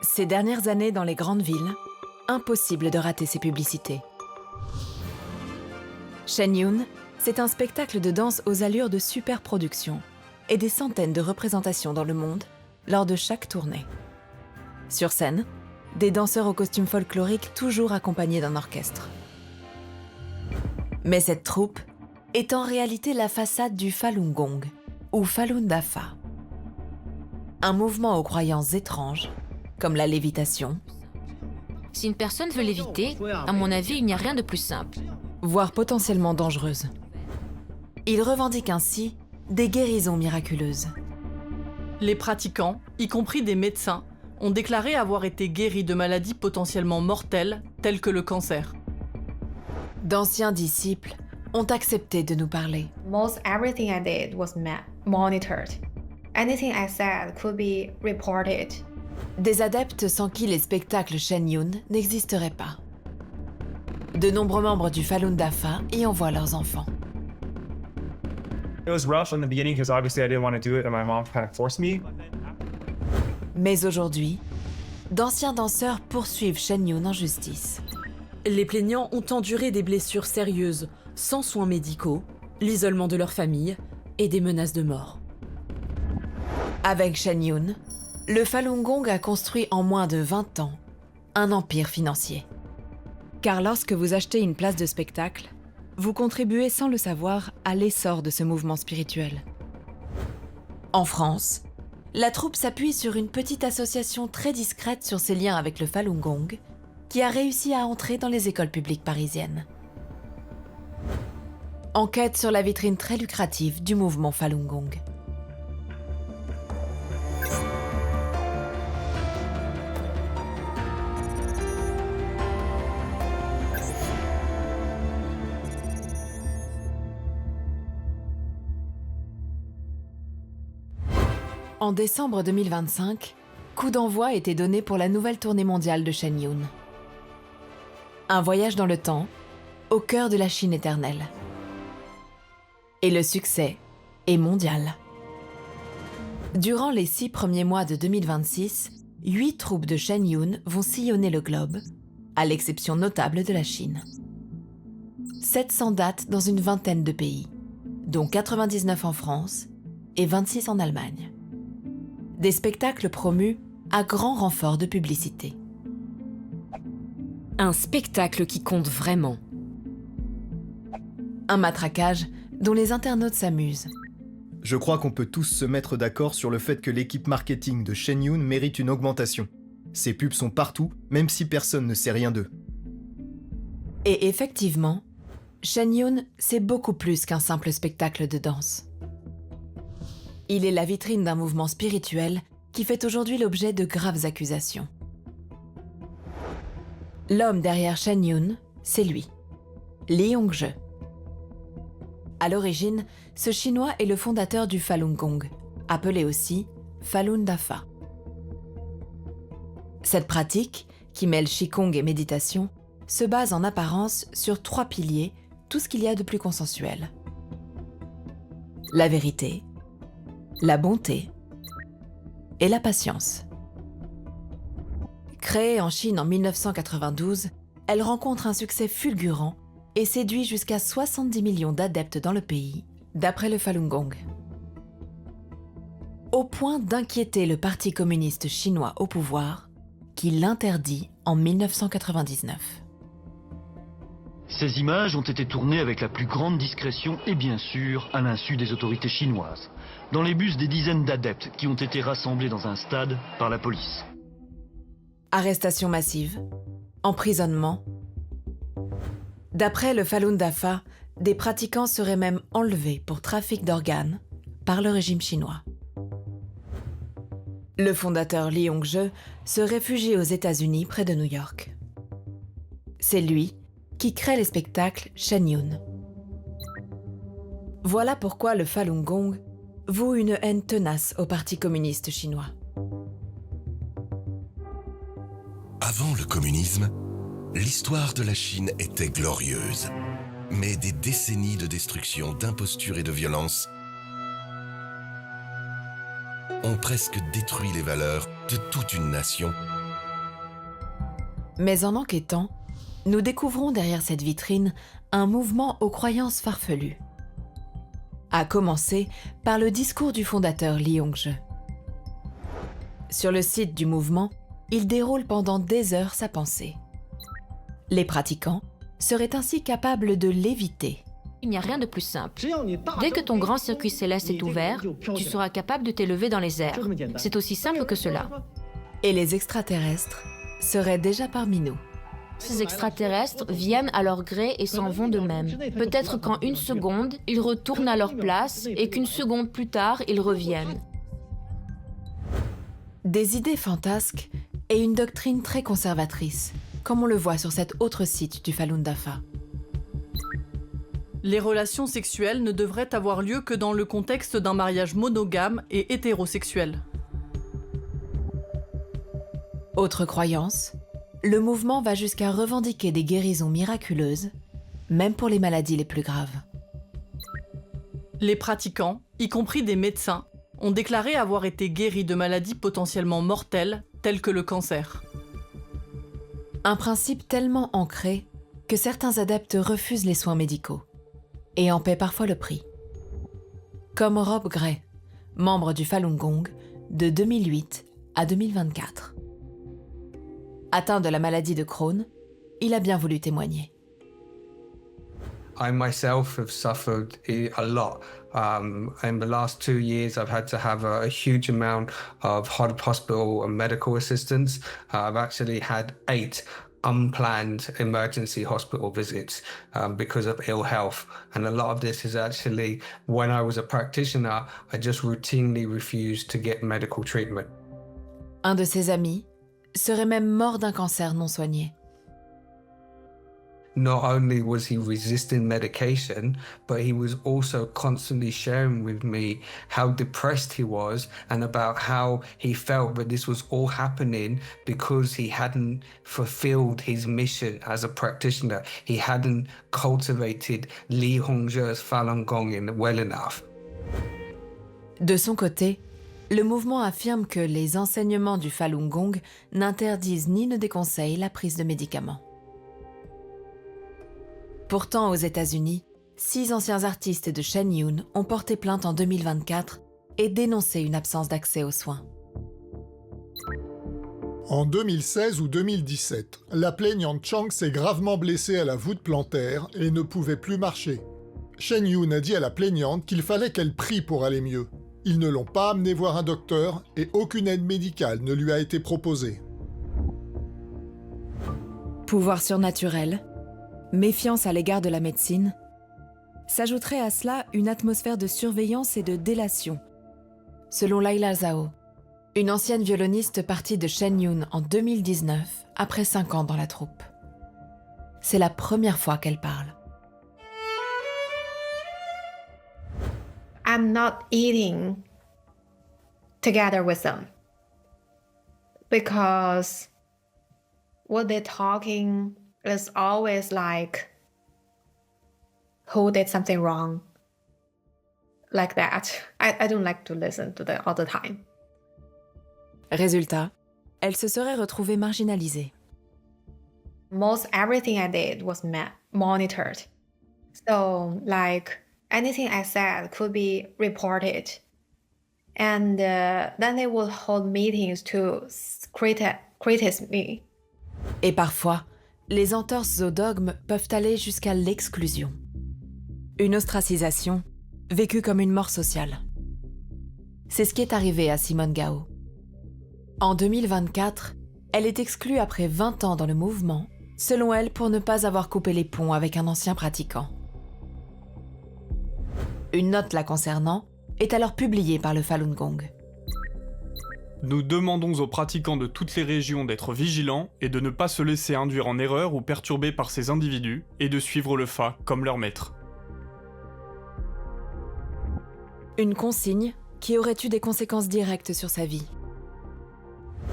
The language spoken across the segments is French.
Ces dernières années dans les grandes villes, impossible de rater ces publicités. Shen Yun, c'est un spectacle de danse aux allures de superproduction et des centaines de représentations dans le monde lors de chaque tournée. Sur scène, des danseurs aux costumes folkloriques toujours accompagnés d'un orchestre. Mais cette troupe est en réalité la façade du Falun Gong, ou Falun Dafa. Un mouvement aux croyances étranges, comme la lévitation, Si une personne veut l'éviter, à mon avis, il n'y a rien de plus simple. voire potentiellement dangereuse. Il revendique ainsi des guérisons miraculeuses. Les pratiquants, y compris des médecins, ont déclaré avoir été guéris de maladies potentiellement mortelles, telles que le cancer. D'anciens disciples ont accepté de nous parler. Most everything I did was monitored. Anything I said could be reported. Des adeptes sans qui les spectacles Shen Yun n'existeraient pas. De nombreux membres du Falun Dafa y envoient leurs enfants. It was rough in the beginning because obviously I didn't want to do it and my mom kind of forced me. Mais aujourd'hui, d'anciens danseurs poursuivent Shen Yun en justice. Les plaignants ont enduré des blessures sérieuses, sans soins médicaux, l'isolement de leur famille et des menaces de mort. Avec Shen Yun, le Falun Gong a construit en moins de 20 ans un empire financier. Car lorsque vous achetez une place de spectacle, vous contribuez sans le savoir à l'essor de ce mouvement spirituel. En France, la troupe s'appuie sur une petite association très discrète sur ses liens avec le Falun Gong, qui a réussi à entrer dans les écoles publiques parisiennes. Enquête sur la vitrine très lucrative du mouvement Falun Gong. En décembre 2025, coup d'envoi était donné pour la nouvelle tournée mondiale de Shen Yun. Un voyage dans le temps, au cœur de la Chine éternelle. Et le succès est mondial. Durant les 6 premiers mois de 2026, 8 troupes de Shen Yun vont sillonner le globe, à l'exception notable de la Chine. 700 dates dans une vingtaine de pays, dont 99 en France et 26 en Allemagne. Des spectacles promus à grand renfort de publicité. Un spectacle qui compte vraiment. Un matraquage dont les internautes s'amusent. Je crois qu'on peut tous se mettre d'accord sur le fait que l'équipe marketing de Shen Yun mérite une augmentation. Ces pubs sont partout, même si personne ne sait rien d'eux. Et effectivement, Shen Yun, c'est beaucoup plus qu'un simple spectacle de danse. Il est la vitrine d'un mouvement spirituel qui fait aujourd'hui l'objet de graves accusations. L'homme derrière Shen Yun, c'est lui, Li Yongzhe. À l'origine, ce Chinois est le fondateur du Falun Gong, appelé aussi Falun Dafa. Cette pratique, qui mêle Qigong et méditation, se base en apparence sur 3 piliers, tout ce qu'il y a de plus consensuel. La vérité, la bonté et la patience. Créée en Chine en 1992, elle rencontre un succès fulgurant et séduit jusqu'à 70 millions d'adeptes dans le pays, d'après le Falun Gong. Au point d'inquiéter le Parti communiste chinois au pouvoir, qui l'interdit en 1999. Ces images ont été tournées avec la plus grande discrétion et bien sûr à l'insu des autorités chinoises, dans les bus des dizaines d'adeptes qui ont été rassemblés dans un stade par la police. Arrestation massive, emprisonnement. D'après le Falun Dafa, des pratiquants seraient même enlevés pour trafic d'organes par le régime chinois. Le fondateur Li Yongzhe se réfugie aux États-Unis près de New York. C'est lui qui crée les spectacles Shen Yun. Voilà pourquoi le Falun Gong voue une haine tenace au Parti communiste chinois. Avant le communisme, l'histoire de la Chine était glorieuse. Mais des décennies de destruction, d'imposture et de violence ont presque détruit les valeurs de toute une nation Mais en enquêtant, nous découvrons derrière cette vitrine un mouvement aux croyances farfelues. À commencer par le discours du fondateur Lee Hong-je. Sur le site du mouvement, il déroule pendant des heures sa pensée. Les pratiquants seraient ainsi capables de l'éviter. Il n'y a rien de plus simple. Dès que ton grand circuit céleste est ouvert, tu seras capable de t'élever dans les airs. C'est aussi simple que cela. Et les extraterrestres seraient déjà parmi nous. Ces extraterrestres viennent à leur gré et s'en vont d'eux-mêmes. Peut-être qu'en une seconde, ils retournent à leur place et qu'une seconde plus tard, ils reviennent. Des idées fantasques et une doctrine très conservatrice, comme on le voit sur cet autre site du Falun Dafa. Les relations sexuelles ne devraient avoir lieu que dans le contexte d'un mariage monogame et hétérosexuel. Autre croyance, le mouvement va jusqu'à revendiquer des guérisons miraculeuses, même pour les maladies les plus graves. Les pratiquants, y compris des médecins, ont déclaré avoir été guéris de maladies potentiellement mortelles, telles que le cancer. Un principe tellement ancré que certains adeptes refusent les soins médicaux et en paient parfois le prix. Comme Rob Gray, membre du Falun Gong de 2008 à 2024. Atteint de la maladie de Crohn, il a bien voulu témoigner. I myself have suffered a lot. In the last 2 years, I've had to have a huge amount of hospital and medical assistance. I've actually had 8 unplanned emergency hospital visits because of ill health. And a lot of this is actually, when I was a practitioner, I just routinely refused to get medical treatment. Un de ses amis serait même mort d'un cancer non soigné. Not only was he resisting medication, but he was also constantly sharing with me how depressed he was and about how he felt that this was all happening because he hadn't fulfilled his mission as a practitioner. He hadn't cultivated Lee Hong-je's Falun Gong well enough. De son côté, le mouvement affirme que les enseignements du Falun Gong n'interdisent ni ne déconseillent la prise de médicaments. Pourtant, aux États-Unis, 6 anciens artistes de Shenyun ont porté plainte en 2024 et dénoncé une absence d'accès aux soins. En 2016 ou 2017, la plaignante Chang s'est gravement blessée à la voûte plantaire et ne pouvait plus marcher. Shenyun a dit à la plaignante qu'il fallait qu'elle prie pour aller mieux. Ils ne l'ont pas amenée voir un docteur et aucune aide médicale ne lui a été proposée. Pouvoir surnaturel, méfiance à l'égard de la médecine, s'ajouterait à cela une atmosphère de surveillance et de délation. Selon Laila Zhao, une ancienne violoniste partie de Shenyun en 2019, après 5 ans dans la troupe. C'est la première fois qu'elle parle. I'm not eating together with them because what they're talking is always like who did something wrong, like that. I don't like to listen to that all the time. Résultat, elle se serait retrouvée marginalisée. Most everything I did was monitored. So like anything I said could be reported. And then they would hold meetings to criticize me. Et parfois, les entorses au dogme peuvent aller jusqu'à l'exclusion. Une ostracisation vécue comme une mort sociale. C'est ce qui est arrivé à Simone Gao. En 2024, elle est exclue après 20 ans dans le mouvement, selon elle pour ne pas avoir coupé les ponts avec un ancien pratiquant. Une note la concernant est alors publiée par le Falun Gong. Nous demandons aux pratiquants de toutes les régions d'être vigilants et de ne pas se laisser induire en erreur ou perturber par ces individus et de suivre le Fa comme leur maître. Une consigne qui aurait eu des conséquences directes sur sa vie.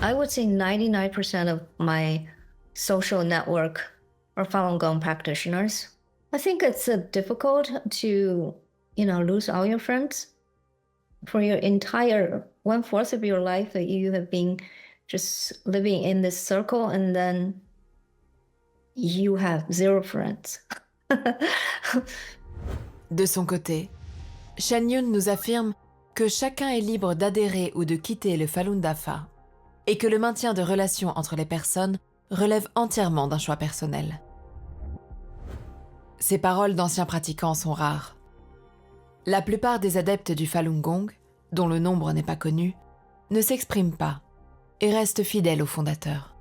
I would say 99% of my social network are Falun Gong practitioners. I think it's difficult to, lose all your friends. For your entire 1/4 of your life, you have been just living in this circle, and then you have zero friends. De son côté, Shen Yun nous affirme que chacun est libre d'adhérer ou de quitter le Falun Dafa et que le maintien de relations entre les personnes relève entièrement d'un choix personnel. Ces paroles d'anciens pratiquants sont rares. La plupart des adeptes du Falun Gong, dont le nombre n'est pas connu, ne s'expriment pas et restent fidèles au fondateur.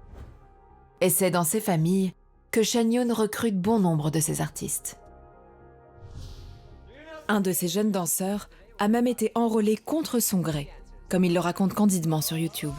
Et c'est dans ces familles que Shen Yun recrute bon nombre de ses artistes. Un de ces jeunes danseurs a même été enrôlé contre son gré, comme il le raconte candidement sur YouTube.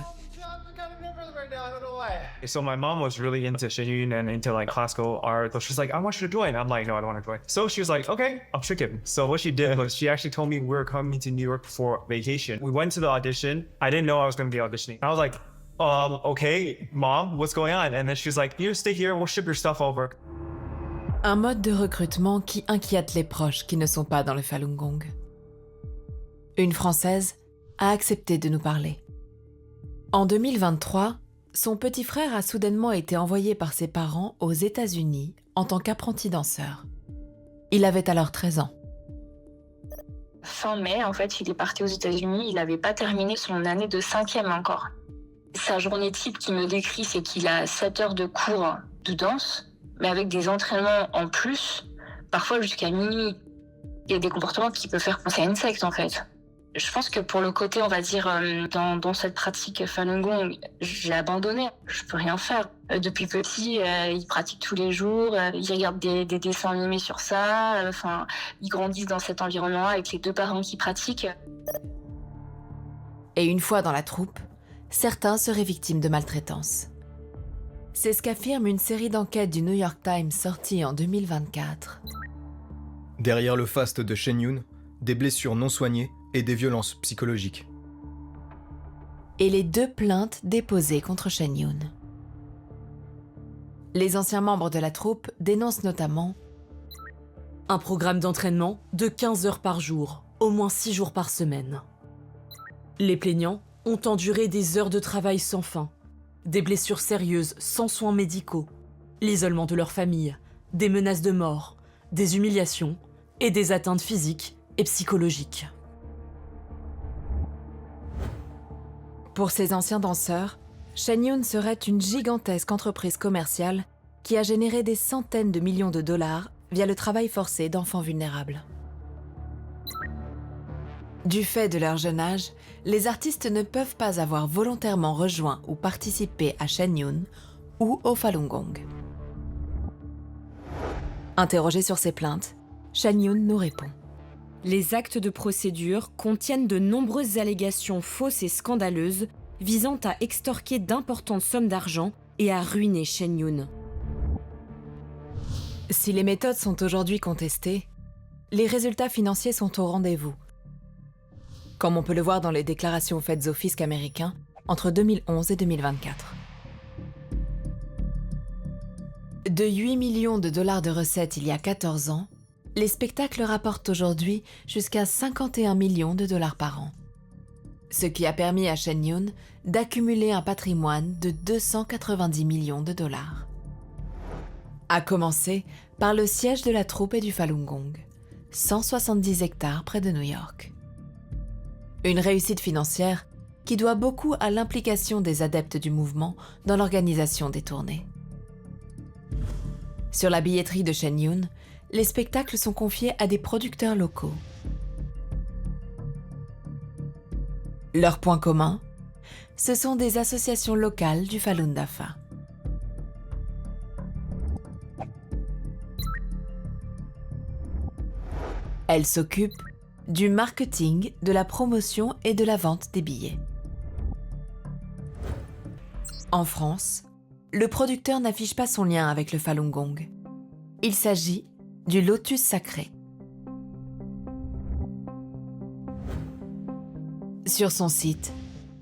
So my mom was really into Shen Yun and into like classical art. So she's like, I want you to join. I'm like, no, I don't want to join. So she was like, okay, I'll trick him. So what she did was she actually told me we were coming to New York for vacation. We went to the audition. I didn't know I was going to be auditioning. I was like, okay, mom, what's going on? And then she was like, you stay here, we'll ship your stuff over. Un mode de recrutement qui inquiète les proches qui ne sont pas dans le Falun Gong. Une Française a accepté de nous parler. En 2023, son petit frère a soudainement été envoyé par ses parents aux États-Unis en tant qu'apprenti danseur. Il avait alors 13 ans. Fin mai, en fait, il est parti aux États-Unis. Il n'avait pas terminé son année de 5e encore. Sa journée type qu'il me décrit, c'est qu'il a 7 heures de cours de danse, mais avec des entraînements en plus, parfois jusqu'à minuit. Il y a des comportements qui peuvent faire penser à une secte, en fait. Je pense que pour le côté, on va dire, dans cette pratique Falun Gong, je l'ai abandonné. Je peux rien faire. Depuis petit, il pratique tous les jours, il regarde des dessins animés sur ça. Enfin, ils grandissent dans cet environnement avec les 2 parents qui pratiquent. Et une fois dans la troupe, certains seraient victimes de maltraitance. C'est ce qu'affirme une série d'enquêtes du New York Times sortie en 2024. Derrière le faste de Shen Yun, des blessures non soignées et des violences psychologiques. Et les 2 plaintes déposées contre Shen Yun. Les anciens membres de la troupe dénoncent notamment un programme d'entraînement de 15 heures par jour, au moins 6 jours par semaine. Les plaignants ont enduré des heures de travail sans fin, des blessures sérieuses sans soins médicaux, l'isolement de leur famille, des menaces de mort, des humiliations et des atteintes physiques et psychologiques. Pour ces anciens danseurs, Shen Yun serait une gigantesque entreprise commerciale qui a généré des centaines de millions de dollars via le travail forcé d'enfants vulnérables. Du fait de leur jeune âge, les artistes ne peuvent pas avoir volontairement rejoint ou participé à Shen Yun ou au Falun Gong. Interrogé sur ces plaintes, Shen Yun nous répond. Les actes de procédure contiennent de nombreuses allégations fausses et scandaleuses visant à extorquer d'importantes sommes d'argent et à ruiner Shen Yun. Si les méthodes sont aujourd'hui contestées, les résultats financiers sont au rendez-vous. Comme on peut le voir dans les déclarations faites au fisc américain entre 2011 et 2024. De 8 millions de dollars de recettes il y a 14 ans, les spectacles rapportent aujourd'hui jusqu'à 51 millions de dollars par an. Ce qui a permis à Shen Yun d'accumuler un patrimoine de 290 millions de dollars. À commencer par le siège de la troupe et du Falun Gong, 170 hectares près de New York. Une réussite financière qui doit beaucoup à l'implication des adeptes du mouvement dans l'organisation des tournées. Sur la billetterie de Shen Yun, les spectacles sont confiés à des producteurs locaux. Leur point commun, ce sont des associations locales du Falun Dafa. Elles s'occupent du marketing, de la promotion et de la vente des billets. En France, le producteur n'affiche pas son lien avec le Falun Gong. Il s'agit du Lotus Sacré. Sur son site,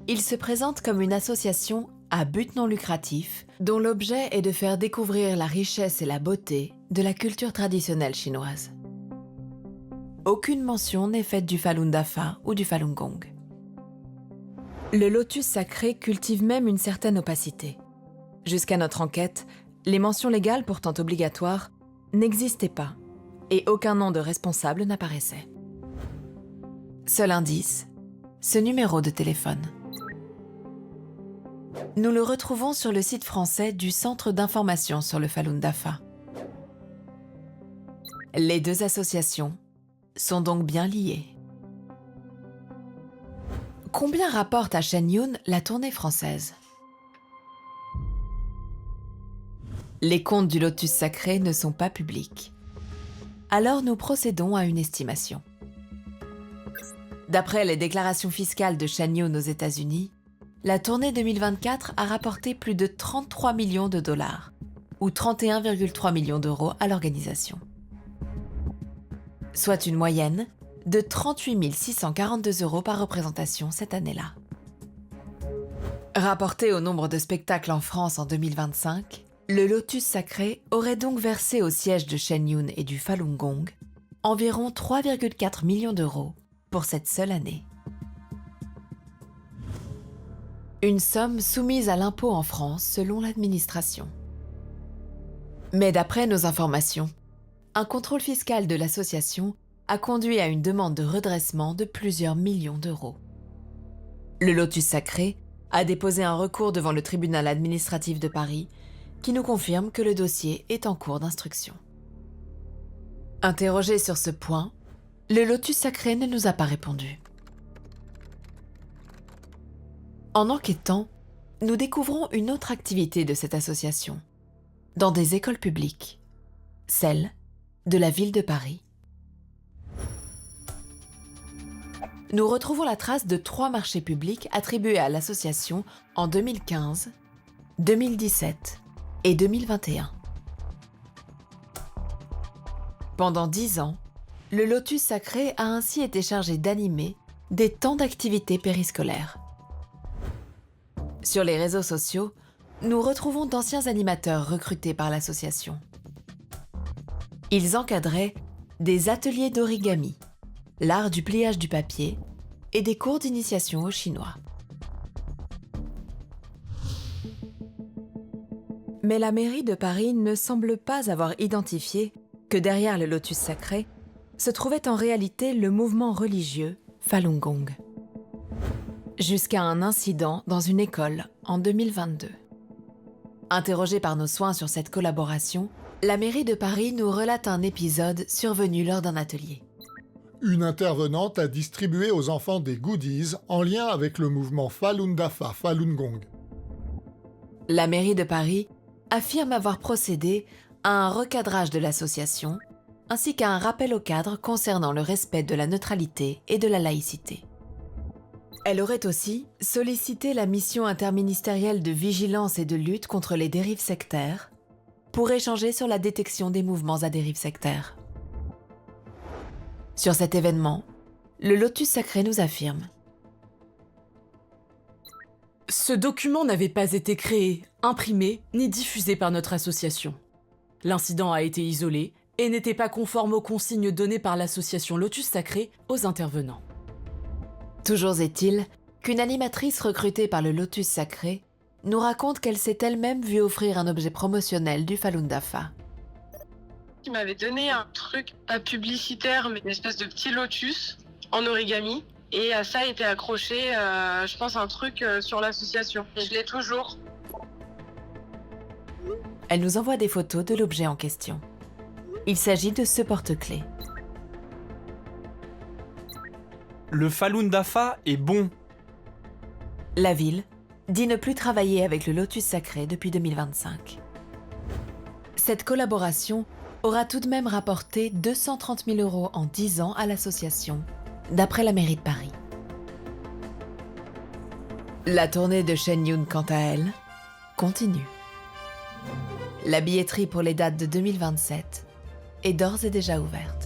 il se présente comme une association à but non lucratif dont l'objet est de faire découvrir la richesse et la beauté de la culture traditionnelle chinoise. Aucune mention n'est faite du Falun Dafa ou du Falun Gong. Le Lotus Sacré cultive même une certaine opacité. Jusqu'à notre enquête, Les mentions légales pourtant obligatoires n'existaient pas et aucun nom de responsable n'apparaissait. Seul indice, ce numéro de téléphone. Nous le retrouvons sur le site français du Centre d'information sur le Falun Dafa. Les deux associations sont donc bien liées. Combien rapporte à Shen Yun la tournée française? Les comptes du Lotus Sacré ne sont pas publics. Alors nous procédons à une estimation. D'après les déclarations fiscales de Shen Yun aux États-Unis, la tournée 2024 a rapporté plus de 33 millions de dollars, ou 31,3 millions d'euros à l'organisation. Soit une moyenne de 38 642 € par représentation cette année-là. Rapporté au nombre de spectacles en France en 2025, le Lotus Sacré aurait donc versé au siège de Shen Yun et du Falun Gong environ 3,4 millions d'euros pour cette seule année. Une somme soumise à l'impôt en France selon l'administration. Mais d'après nos informations, un contrôle fiscal de l'association a conduit à une demande de redressement de plusieurs millions d'euros. Le Lotus Sacré a déposé un recours devant le tribunal administratif de Paris qui nous confirme que le dossier est en cours d'instruction. Interrogé sur ce point, le Lotus Sacré ne nous a pas répondu. En enquêtant, nous découvrons une autre activité de cette association, dans des écoles publiques, celle de la ville de Paris. Nous retrouvons la trace de 3 marchés publics attribués à l'association en 2015, 2017 et 2021. Pendant 10 ans, le Lotus Sacré a ainsi été chargé d'animer des temps d'activité périscolaires. Sur les réseaux sociaux, nous retrouvons d'anciens animateurs recrutés par l'association. Ils encadraient des ateliers d'origami, l'art du pliage du papier et des cours d'initiation au chinois. Mais la mairie de Paris ne semble pas avoir identifié que derrière le Lotus Sacré se trouvait en réalité le mouvement religieux Falun Gong. Jusqu'à un incident dans une école en 2022. Interrogée par nos soins sur cette collaboration, la mairie de Paris nous relate un épisode survenu lors d'un atelier. Une intervenante a distribué aux enfants des goodies en lien avec le mouvement Falun Dafa, Falun Gong. La mairie de Paris affirme avoir procédé à un recadrage de l'association, ainsi qu'à un rappel au cadre concernant le respect de la neutralité et de la laïcité. Elle aurait aussi sollicité la mission interministérielle de vigilance et de lutte contre les dérives sectaires pour échanger sur la détection des mouvements à dérive sectaire. Sur cet événement, le Lotus Sacré nous affirme: ce document n'avait pas été créé, imprimé ni diffusé par notre association. L'incident a été isolé et n'était pas conforme aux consignes données par l'association Lotus Sacré aux intervenants. Toujours est-il qu'une animatrice recrutée par le Lotus Sacré nous raconte qu'elle s'est elle-même vue offrir un objet promotionnel du Falun Dafa. Il m'avait donné un truc, pas publicitaire, mais une espèce de petit lotus en origami. Et à ça était accroché, je pense, un truc sur l'association. Et je l'ai toujours. Elle nous envoie des photos de l'objet en question. Il s'agit de ce porte-clés. Le Falun Dafa est bon. La ville dit ne plus travailler avec le Lotus Sacré depuis 2025. Cette collaboration aura tout de même rapporté 230 000 € en 10 ans à l'association, d'après la mairie de Paris. La tournée de Shen Yun, quant à elle, continue. La billetterie pour les dates de 2027 est d'ores et déjà ouverte.